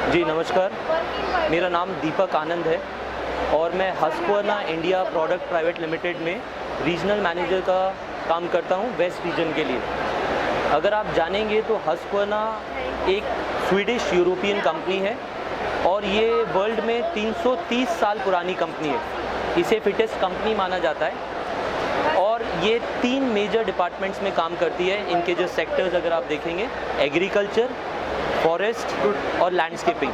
जी नमस्कार, मेरा नाम दीपक आनंद है और मैं हस्क्वर्ना इंडिया प्रोडक्ट प्राइवेट लिमिटेड में रीजनल मैनेजर का काम करता हूं वेस्ट रीजन के लिए। अगर आप जानेंगे तो हस्क्वर्ना एक स्वीडिश यूरोपियन कंपनी है और ये वर्ल्ड में 330 साल पुरानी कंपनी है। इसे फिटेस्ट कंपनी माना जाता है और ये 3 मेजर डिपार्टमेंट्स में काम करती है। इनके जो सेक्टर्स अगर आप देखेंगे, एग्रीकल्चर, फॉरेस्ट और लैंडस्केपिंग।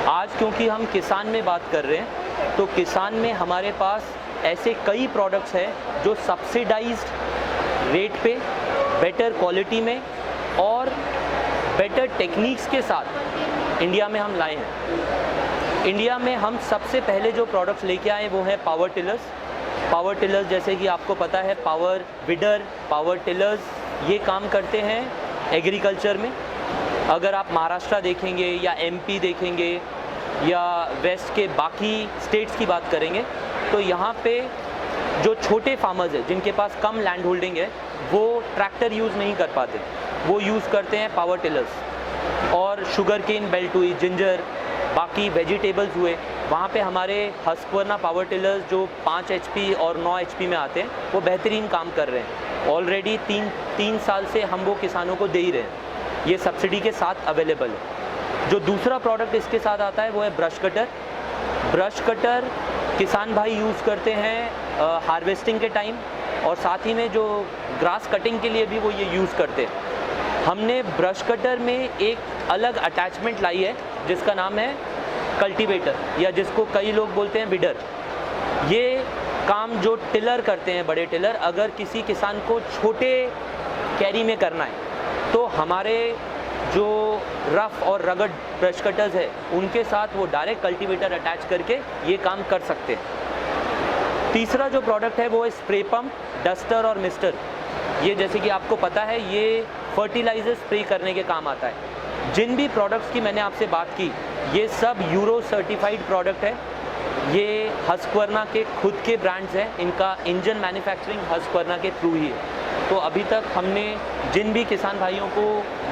आज क्योंकि हम किसान में बात कर रहे हैं तो किसान में हमारे पास ऐसे कई प्रोडक्ट्स हैं जो सब्सिडाइज्ड रेट पे, बेटर क्वालिटी में और बेटर टेक्निक्स के साथ इंडिया में हम लाए हैं। इंडिया में हम सबसे पहले जो प्रोडक्ट्स लेके आए वो है पावर टिलर्स। पावर टिलर्स जैसे कि आपको पता है, पावर विडर, पावर टिलर्स ये काम करते हैं एग्रीकल्चर में। अगर आप महाराष्ट्र देखेंगे या एमपी देखेंगे या वेस्ट के बाकी स्टेट्स की बात करेंगे तो यहाँ पे जो छोटे फार्मर्स हैं जिनके पास कम लैंड होल्डिंग है वो ट्रैक्टर यूज़ नहीं कर पाते, वो यूज़ करते हैं पावर टिलर्स। और शुगर केन बेल्ट हुई, जिंजर, बाकी वेजिटेबल्स हुए, वहाँ पे हमारे हस्क्वर्ना पावर टिलर्स जो 5 HP और 9 HP में आते हैं वो बेहतरीन काम कर रहे हैं। ऑलरेडी तीन साल से हम वो किसानों को दे ही रहे हैं, ये सब्सिडी के साथ अवेलेबल है। जो दूसरा प्रोडक्ट इसके साथ आता है वो है ब्रश कटर। ब्रश कटर किसान भाई यूज़ करते हैं हार्वेस्टिंग के टाइम और साथ ही में जो ग्रास कटिंग के लिए भी वो ये यूज़ करते हैं। हमने ब्रश कटर में एक अलग अटैचमेंट लाई है जिसका नाम है कल्टीवेटर या जिसको कई लोग बोलते हैं विडर। ये काम जो टिलर करते हैं, बड़े टिलर, अगर किसी किसान को छोटे कैरी में करना है तो हमारे जो रफ़ और रगड़ ब्रश कटर्स है उनके साथ वो डायरेक्ट कल्टीवेटर अटैच करके ये काम कर सकते हैं। तीसरा जो प्रोडक्ट है वो है स्प्रे पम्प, डस्टर और मिस्टर। ये जैसे कि आपको पता है ये फर्टिलाइज़र स्प्रे करने के काम आता है। जिन भी प्रोडक्ट्स की मैंने आपसे बात की ये सब यूरो सर्टिफाइड प्रोडक्ट है। ये हस्क्वर्ना के खुद के ब्रांड्स हैं, इनका इंजन मैन्युफैक्चरिंग हस्क्वर्ना के थ्रू ही है। तो अभी तक हमने जिन भी किसान भाइयों को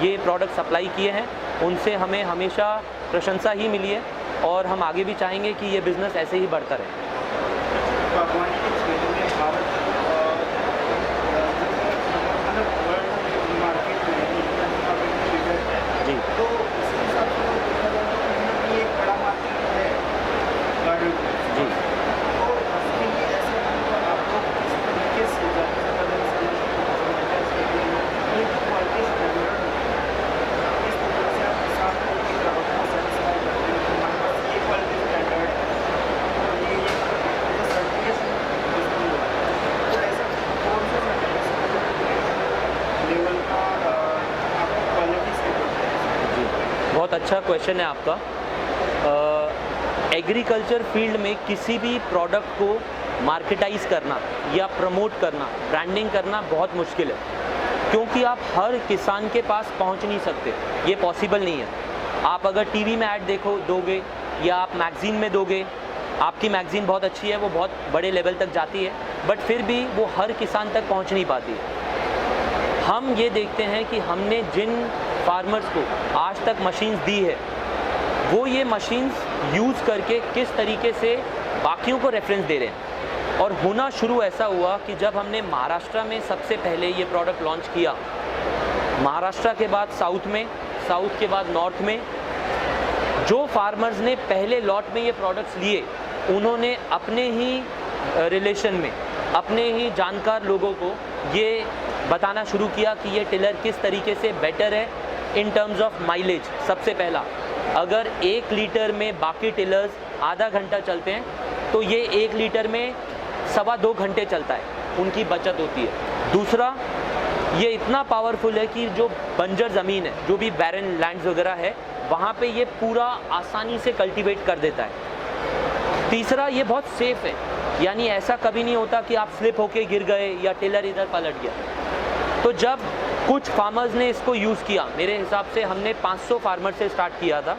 ये प्रोडक्ट सप्लाई किए हैं उनसे हमें हमेशा प्रशंसा ही मिली है और हम आगे भी चाहेंगे कि ये बिज़नेस ऐसे ही बढ़ता रहे। जी जी बहुत अच्छा क्वेश्चन है आपका। एग्रीकल्चर फील्ड में किसी भी प्रोडक्ट को मार्केटाइज करना या प्रमोट करना, ब्रांडिंग करना बहुत मुश्किल है क्योंकि आप हर किसान के पास पहुंच नहीं सकते, ये पॉसिबल नहीं है। आप अगर टीवी में ऐड दोगे या आप मैगज़ीन में दोगे, आपकी मैगज़ीन बहुत अच्छी है, वो बहुत बड़े लेवल तक जाती है, बट फिर भी वो हर किसान तक पहुंच नहीं पाती है। हम ये देखते हैं कि हमने जिन फार्मर्स को आज तक मशीन्स दी है वो ये मशीन्स यूज़ करके किस तरीके से बाकियों को रेफरेंस दे रहे हैं। और होना शुरू ऐसा हुआ कि जब हमने महाराष्ट्र में सबसे पहले ये प्रोडक्ट लॉन्च किया, महाराष्ट्र के बाद साउथ में, साउथ के बाद नॉर्थ में, जो फार्मर्स ने पहले लॉट में ये प्रोडक्ट्स लिए उन्होंने अपने ही रिलेशन में, अपने ही जानकार लोगों को ये बताना शुरू किया कि ये टिलर किस तरीके से बेटर है इन टर्म्स ऑफ माइलेज। सबसे पहला, अगर 1 लीटर में बाकी टिलर्स आधा घंटा चलते हैं तो ये 1 लीटर में 2.25 घंटे चलता है, उनकी बचत होती है। दूसरा, ये इतना पावरफुल है कि जो बंजर ज़मीन है, जो भी बैरन लैंड्स वगैरह है, वहाँ पे ये पूरा आसानी से कल्टीवेट कर देता है। तीसरा, ये बहुत सेफ़ है, यानी ऐसा कभी नहीं होता कि आप स्लिप होके गिर गए या टिलर इधर पलट गया। तो जब कुछ फार्मर्स ने इसको यूज़ किया, मेरे हिसाब से हमने 500 फार्मर से स्टार्ट किया था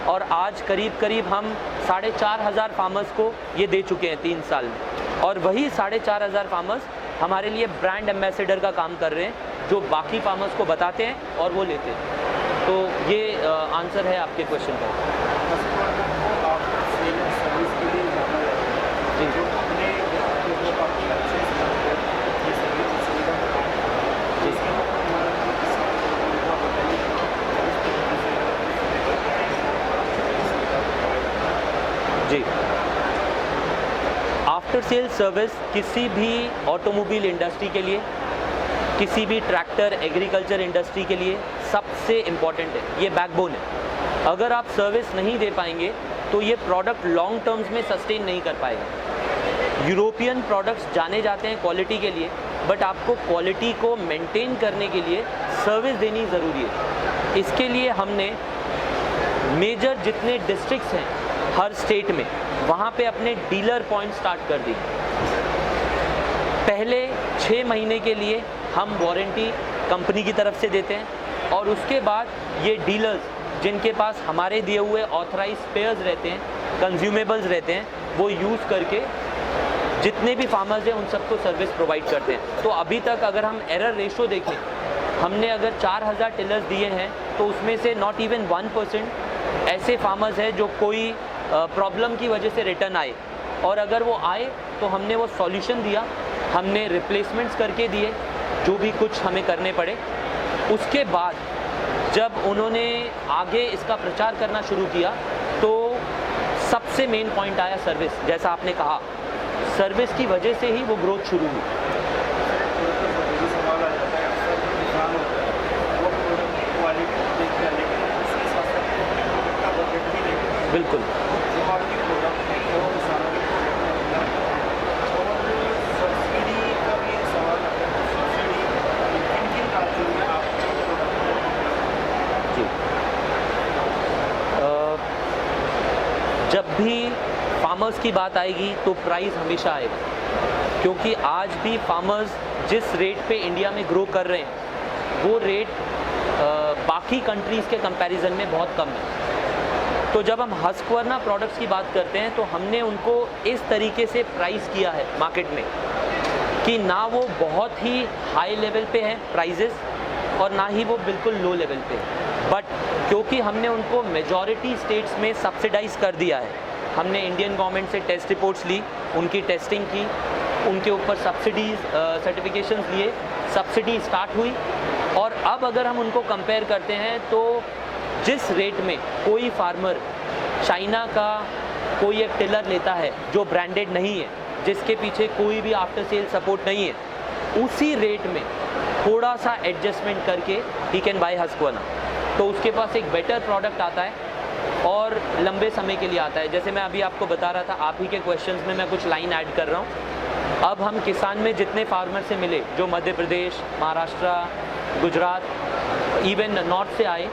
और आज करीब हम 4,500 फार्मर्स को ये दे चुके हैं 3 साल में। और वही 4,500 फार्मर्स हमारे लिए ब्रांड एम्बेसडर का काम कर रहे हैं, जो बाकी फार्मर्स को बताते हैं और वो लेते हैं। तो ये आंसर है आपके क्वेश्चन का। जी जी आफ्टर सेल सर्विस किसी भी ऑटोमोबाइल इंडस्ट्री के लिए, किसी भी ट्रैक्टर एग्रीकल्चर इंडस्ट्री के लिए सबसे इम्पॉर्टेंट है, ये बैकबोन है। अगर आप सर्विस नहीं दे पाएंगे तो ये प्रोडक्ट लॉन्ग टर्म्स में सस्टेन नहीं कर पाएगा। यूरोपियन प्रोडक्ट्स जाने जाते हैं क्वालिटी के लिए, बट आपको क्वालिटी को मेंटेन करने के लिए सर्विस देनी ज़रूरी है। इसके लिए हमने मेजर जितने डिस्ट्रिक्ट्स हैं हर स्टेट में, वहाँ पे अपने डीलर पॉइंट स्टार्ट कर दी। पहले 6 महीने के लिए हम वारंटी कंपनी की तरफ से देते हैं, और उसके बाद ये डीलर्स जिनके पास हमारे दिए हुए ऑथराइज स्पेयर्स रहते हैं, कंज्यूमेबल्स रहते हैं, वो यूज़ करके जितने भी फार्मर्स हैं उन सबको सर्विस प्रोवाइड करते हैं। तो अभी तक अगर हम एरर रेशो देखें, हमने अगर 4000 टिलर्स दिए हैं तो उसमें से नॉट इवन 1% ऐसे फार्मर्स हैं जो कोई प्रॉब्लम की वजह से रिटर्न आए, और अगर वो आए तो हमने वो सॉल्यूशन दिया, हमने रिप्लेसमेंट्स करके दिए जो भी कुछ हमें करने पड़े। उसके बाद जब उन्होंने आगे इसका प्रचार करना शुरू किया तो सबसे मेन पॉइंट आया सर्विस। जैसा आपने कहा, सर्विस की वजह से ही वो ग्रोथ शुरू हुई। बिल्कुल जी। जब भी फार्मर्स की बात आएगी तो प्राइस हमेशा आएगा, क्योंकि आज भी फार्मर्स जिस रेट पे इंडिया में ग्रो कर रहे हैं वो रेट बाकी कंट्रीज़ के कंपैरिजन में बहुत कम है। तो जब हम हस्कवर्ना प्रोडक्ट्स की बात करते हैं तो हमने उनको इस तरीके से प्राइस किया है मार्केट में कि ना वो बहुत ही हाई लेवल पे है प्राइजेस और ना ही वो बिल्कुल लो लेवल पे है। बट क्योंकि हमने उनको मेजॉरिटी स्टेट्स में सब्सिडाइज कर दिया है, हमने इंडियन गवर्नमेंट से टेस्ट रिपोर्ट्स ली, उनकी टेस्टिंग की, उनके ऊपर सब्सिडीज़ सर्टिफिकेशंस लिए, सब्सिडी स्टार्ट हुई। और अब अगर हम उनको कंपेयर करते हैं तो जिस रेट में कोई फार्मर चाइना का कोई एक टिलर लेता है जो ब्रांडेड नहीं है, जिसके पीछे कोई भी आफ्टर सेल सपोर्ट नहीं है, उसी रेट में थोड़ा सा एडजस्टमेंट करके ही कैन बाय हस्कवर्ना। तो उसके पास एक बेटर प्रोडक्ट आता है और लंबे समय के लिए आता है। जैसे मैं अभी आपको बता रहा था, आप ही के क्वेश्चंस में मैं कुछ लाइन ऐड कर रहा हूँ। अब हम किसान में जितने फार्मर से मिले जो मध्य प्रदेश, महाराष्ट्र, गुजरात, इवन नॉर्थ से आए,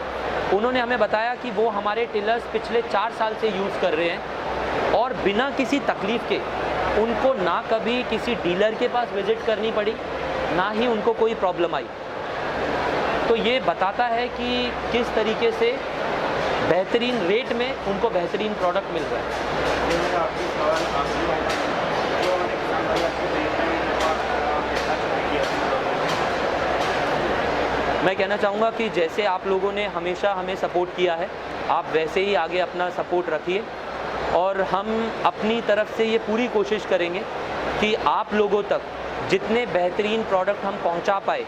उन्होंने हमें बताया कि वो हमारे टिलर्स पिछले 4 साल से यूज़ कर रहे हैं और बिना किसी तकलीफ़ के उनको ना कभी किसी डीलर के पास विज़िट करनी पड़ी, ना ही उनको कोई प्रॉब्लम आई। तो ये बताता है कि किस तरीके से बेहतरीन रेट में उनको बेहतरीन प्रोडक्ट मिल रहा है। मैं कहना चाहूँगा कि जैसे आप लोगों ने हमेशा हमें सपोर्ट किया है, आप वैसे ही आगे अपना सपोर्ट रखिए, और हम अपनी तरफ से ये पूरी कोशिश करेंगे कि आप लोगों तक जितने बेहतरीन प्रोडक्ट हम पहुँचा पाए,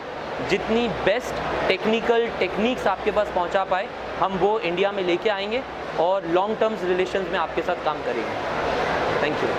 जितनी बेस्ट टेक्निकल टेक्निक्स आपके पास पहुँचा पाए, हम वो इंडिया में लेके आएंगे और लॉन्ग टर्म्स रिलेशंस में आपके साथ काम करेंगे। Thank you.